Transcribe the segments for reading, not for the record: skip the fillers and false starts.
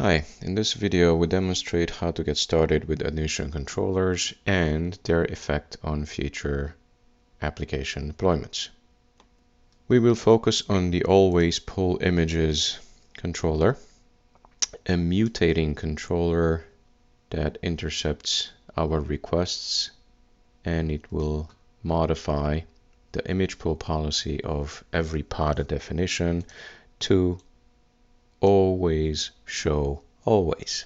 Hi, in this video we demonstrate how to get started with admission controllers and their effect on future application deployments. We will focus on the always pull images controller, a mutating controller that intercepts our requests, and it will modify the image pull policy of every pod definition to always show always.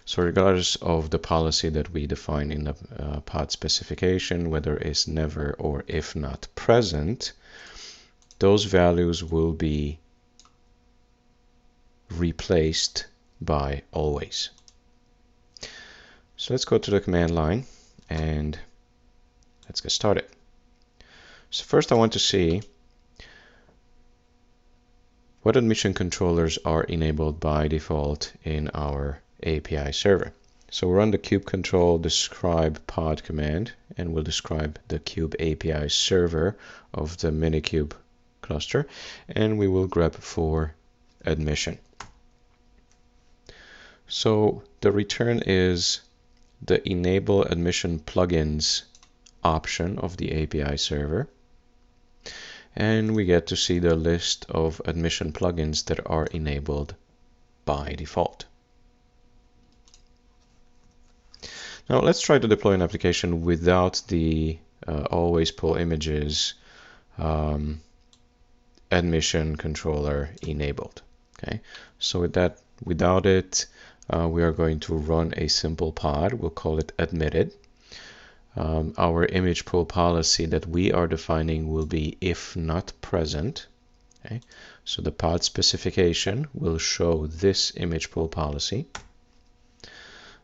So regardless of the policy that we define in the pod specification, whether it's never or if not present, those values will be replaced by always. So let's go to the command line and let's get started. So first I want to see what admission controllers are enabled by default in our API server. So we'll run the kubectl describe pod command, and we'll describe the kube API server of the Minikube cluster, and we will grep for admission. So the return is the enable admission plugins option of the API server. And we get to see the list of admission plugins that are enabled by default. Now let's try to deploy an application without the always pull images admission controller enabled. Okay, so without it, we are going to run a simple pod. We'll call it admitted. Our image pull policy that we are defining will be if not present. Okay, so the pod specification will show this image pull policy.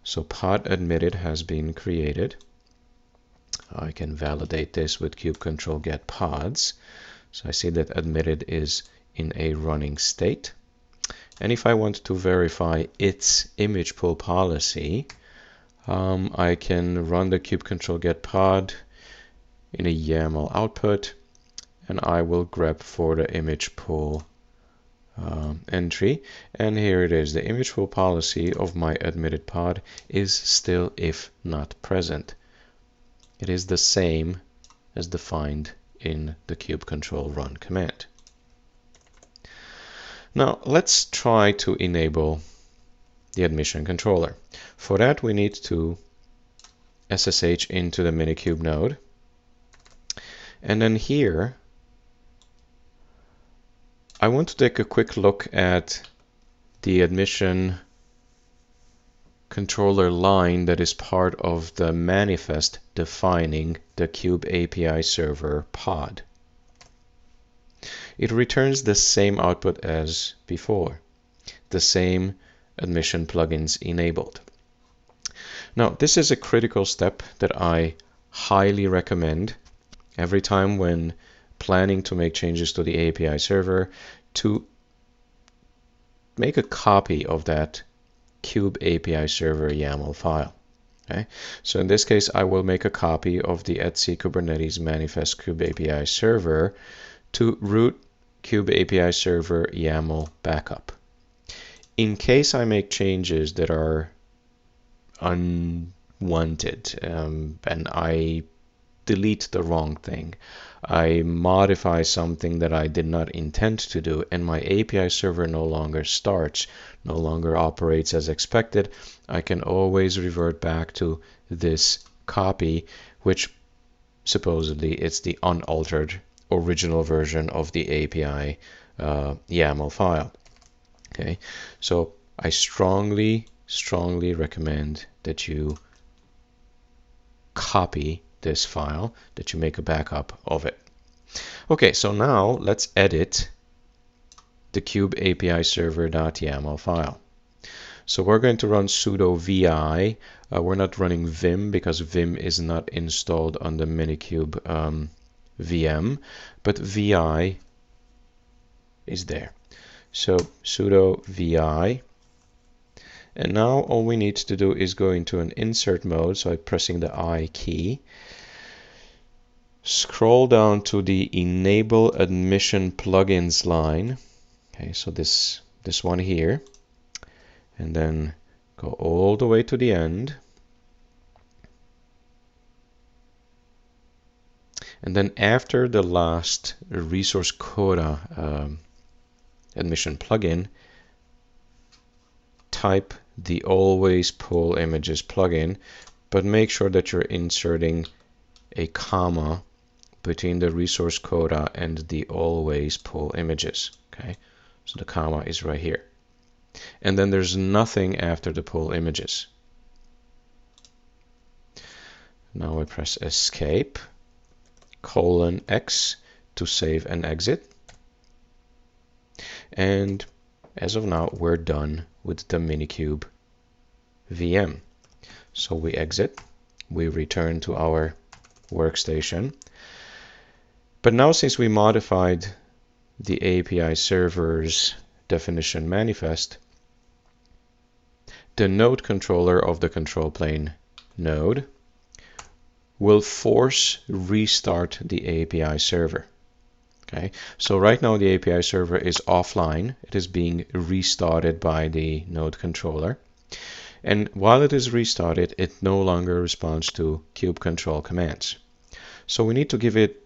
So pod admitted has been created. I can validate this with kubectl get pods. So I see that admitted is in a running state. And if I want to verify its image pull policy, I can run the kubectl get pod in a YAML output, and I will grep for the image pull entry. And here it is. The image pull policy of my admitted pod is still if not present. It is the same as defined in the kubectl run command. Now let's try to enable the admission controller. For that, we need to SSH into the Minikube node. And then here, I want to take a quick look at the admission controller line that is part of the manifest defining the Kube API server pod. It returns the same output as before, the same admission plugins enabled. Now, this is a critical step that I highly recommend every time when planning to make changes to the API server, to make a copy of that Kube API server YAML file. Okay, so in this case, I will make a copy of the etc Kubernetes manifest Kube API server to root Kube API server YAML backup. In case I make changes that are unwanted and I delete the wrong thing, I modify something that I did not intend to do, and my API server no longer starts, no longer operates as expected, I can always revert back to this copy, which supposedly it's the unaltered original version of the API YAML file. Okay, so I strongly recommend that you copy this file, that you make a backup of it. Okay, so now let's edit the Kube API server.yaml file. So we're going to run sudo vi. We're not running vim because vim is not installed on the Minikube VM, but vi is there. So sudo vi. And now all we need to do is go into an insert mode, so I'm pressing the I key. Scroll down to the enable admission plugins line. Okay, so this one here. and then go all the way to the end. And then after the last resource quota admission plugin, type the always pull images plugin, but make sure that you're inserting a comma between the resource quota and the always pull images. Okay, so the comma is right here. And then there's nothing after the pull images. Now I press escape, :X to save and exit. And as of now, we're done with the Minikube VM. So we exit, we return to our workstation. But now, since we modified the API server's definition manifest, the node controller of the control plane node will force restart the API server. Okay, so right now the API server is offline. It is being restarted by the node controller. And while it is restarted, it no longer responds to kube control commands. So we need to give it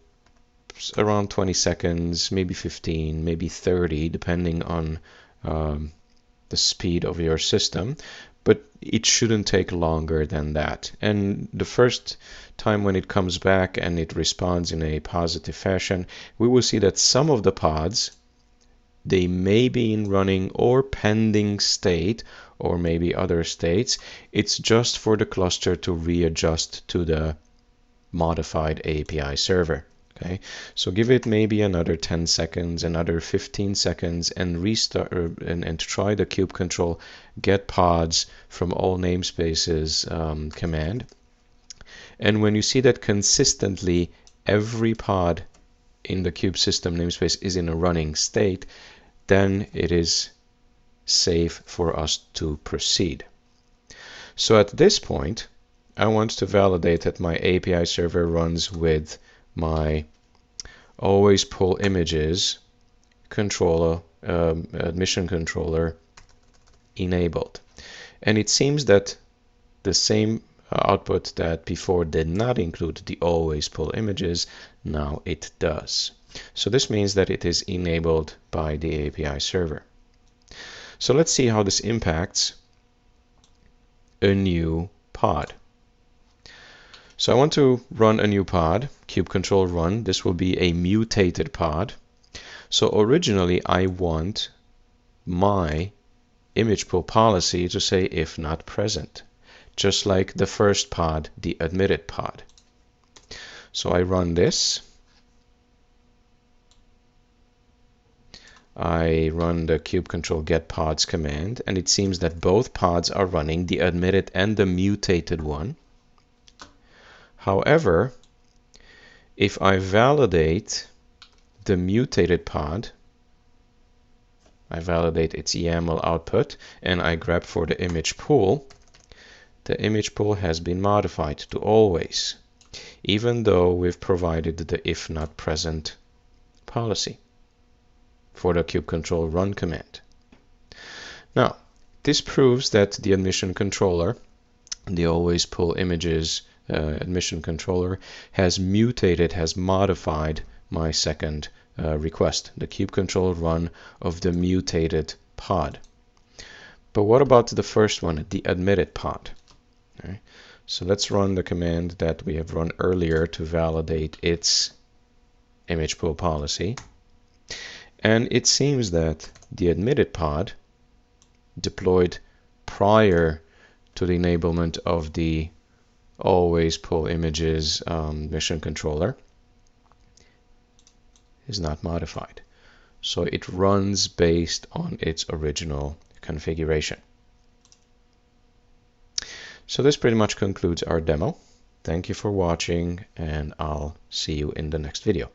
around 20 seconds, maybe 15, maybe 30, depending on the speed of your system. But it shouldn't take longer than that. And the first time when it comes back and it responds in a positive fashion, we will see that some of the pods, they may be in running or pending state, or maybe other states. It's just for the cluster to readjust to the modified API server. Okay, so give it maybe another 10 seconds, another 15 seconds, and restart and try the kube control get pods from all namespaces command. And when you see that consistently every pod in the kube system namespace is in a running state, then it is safe for us to proceed. So at this point, I want to validate that my API server runs with my always pull images controller, admission controller enabled. And it seems that the same output that before did not include the always pull images, now it does. So this means that it is enabled by the API server. So let's see how this impacts a new pod. So I want to run a new pod, kube control run. This will be a mutated pod. So originally I want my image pull policy to say if not present, just like the first pod, the admitted pod. So I run this. I run the kube control get pods command, and it seems that both pods are running, the admitted and the mutated one. However, if I validate the mutated pod, I validate its YAML output, and I grep for the image pool, the image pool has been modified to always, even though we've provided the if not present policy for the kube control run command. Now, this proves that the admission controller, the always pull images admission controller, has mutated, has modified my second request, the kube control run of the mutated pod. But what about the first one, the admitted pod? Okay. So let's run the command that we have run earlier to validate its image pull policy. And it seems that the admitted pod deployed prior to the enablement of the always pull images mission controller is not modified. So it runs based on its original configuration. So this pretty much concludes our demo. Thank you for watching, and I'll see you in the next video.